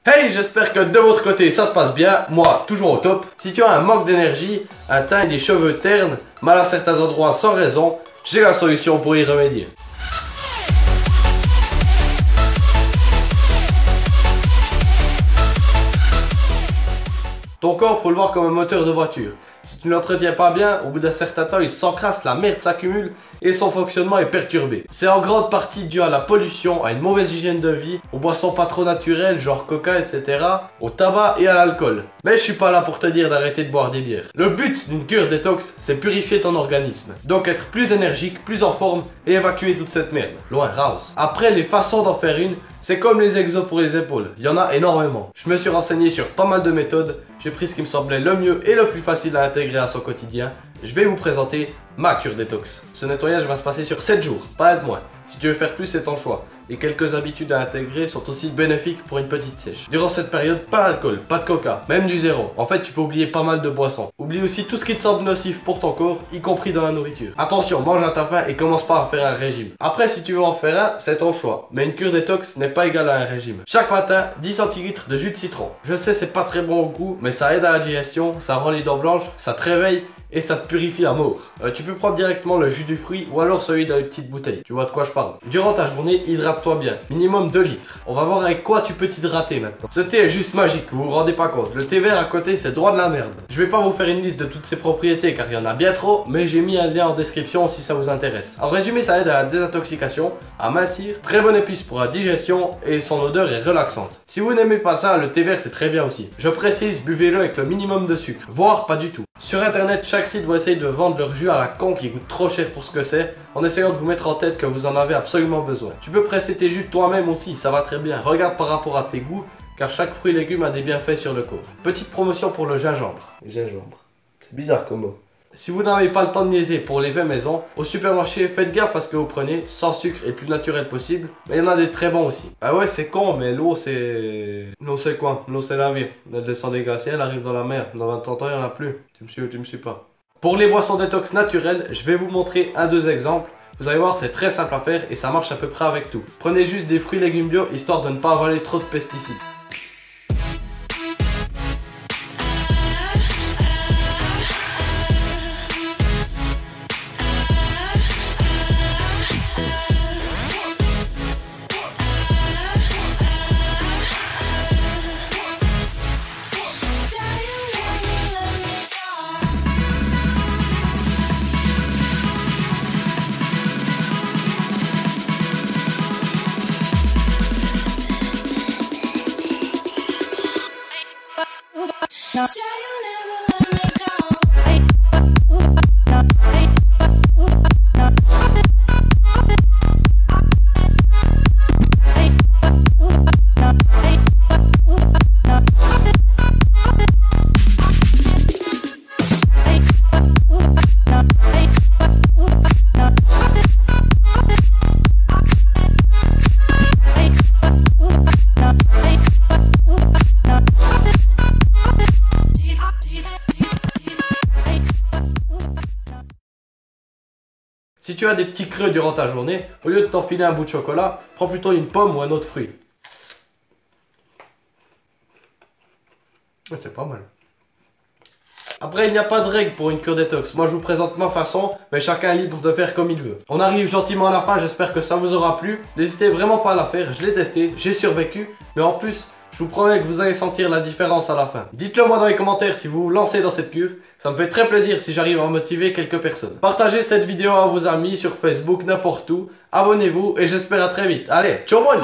Hey, j'espère que de votre côté ça se passe bien, moi toujours au top. Si tu as un manque d'énergie, un teint et des cheveux ternes, mal à certains endroits sans raison, j'ai la solution pour y remédier. Ton corps, faut le voir comme un moteur de voiture. Si tu ne l'entretiens pas bien, au bout d'un certain temps, il s'encrasse, la merde s'accumule et son fonctionnement est perturbé. C'est en grande partie dû à la pollution, à une mauvaise hygiène de vie, aux boissons pas trop naturelles, genre coca, etc., au tabac et à l'alcool. Mais je suis pas là pour te dire d'arrêter de boire des bières. Le but d'une cure détox, c'est purifier ton organisme. Donc être plus énergique, plus en forme et évacuer toute cette merde. Loin, raus. Après, les façons d'en faire une, c'est comme les exos pour les épaules. Il y en a énormément. Je me suis renseigné sur pas mal de méthodes. J'ai pris ce qui me semblait le mieux et le plus facile à intégrer à son quotidien. Je vais vous présenter ma cure détox. Ce nettoyage va se passer sur 7 jours, pas de moins. Si tu veux faire plus, c'est ton choix. Et quelques habitudes à intégrer sont aussi bénéfiques pour une petite sèche. Durant cette période, pas d'alcool, pas de coca, même du zéro. En fait, tu peux oublier pas mal de boissons. Oublie aussi tout ce qui te semble nocif pour ton corps, y compris dans la nourriture. Attention, mange à ta faim et commence pas à faire un régime. Après, si tu veux en faire un, c'est ton choix. Mais une cure détox n'est pas égale à un régime. Chaque matin, 10 centilitres de jus de citron. Je sais, c'est pas très bon au goût, mais ça aide à la digestion, ça rend les dents blanches, ça te réveille et ça te purifie à mort. Tu peux prendre directement le jus du fruit ou alors celui dans une petite bouteille. Tu vois de quoi je parle. Durant ta journée, hydrate-toi bien. Minimum 2 litres. On va voir avec quoi tu peux t'hydrater maintenant. Ce thé est juste magique, vous vous rendez pas compte. Le thé vert à côté, c'est droit de la merde. Je vais pas vous faire une liste de toutes ses propriétés car il y en a bien trop, mais j'ai mis un lien en description si ça vous intéresse. En résumé, ça aide à la désintoxication, à mincir, très bonne épice pour la digestion et son odeur est relaxante. Si vous n'aimez pas ça, le thé vert c'est très bien aussi. Je précise, buvez-le avec le minimum de sucre, voire pas du tout. Sur internet, chaque site va essayer de vendre leur jus à la con qui coûte trop cher pour ce que c'est, en essayant de vous mettre en tête que vous en avez absolument besoin. Tu peux presser tes jus toi-même aussi, ça va très bien. Regarde par rapport à tes goûts, car chaque fruit et légume a des bienfaits sur le corps. Petite promotion pour le gingembre. Gingembre. C'est bizarre comme mot. Si vous n'avez pas le temps de niaiser pour les faits maison, au supermarché, faites gaffe à ce que vous prenez, sans sucre et le plus naturel possible, mais il y en a des très bons aussi. Ah ouais, c'est con, mais l'eau c'est... L'eau c'est quoi? L'eau c'est la vie. Elle descend des glaciers, elle arrive dans la mer. Dans 20 ans, il n'y en a plus. Tu me suis ou tu me suis pas? Pour les boissons détox naturelles, je vais vous montrer deux exemples. Vous allez voir, c'est très simple à faire et ça marche à peu près avec tout. Prenez juste des fruits et légumes bio, histoire de ne pas avaler trop de pesticides. No. Si tu as des petits creux durant ta journée, au lieu de t'enfiler un bout de chocolat, prends plutôt une pomme ou un autre fruit. C'est pas mal. Après, il n'y a pas de règle pour une cure détox. Moi, je vous présente ma façon, mais chacun est libre de faire comme il veut. On arrive gentiment à la fin, j'espère que ça vous aura plu. N'hésitez vraiment pas à la faire, je l'ai testé, j'ai survécu, mais en plus, je vous promets que vous allez sentir la différence à la fin. Dites-le moi dans les commentaires si vous vous lancez dans cette cure. Ça me fait très plaisir si j'arrive à motiver quelques personnes. Partagez cette vidéo à vos amis sur Facebook, n'importe où. Abonnez-vous et j'espère à très vite. Allez, ciao monde!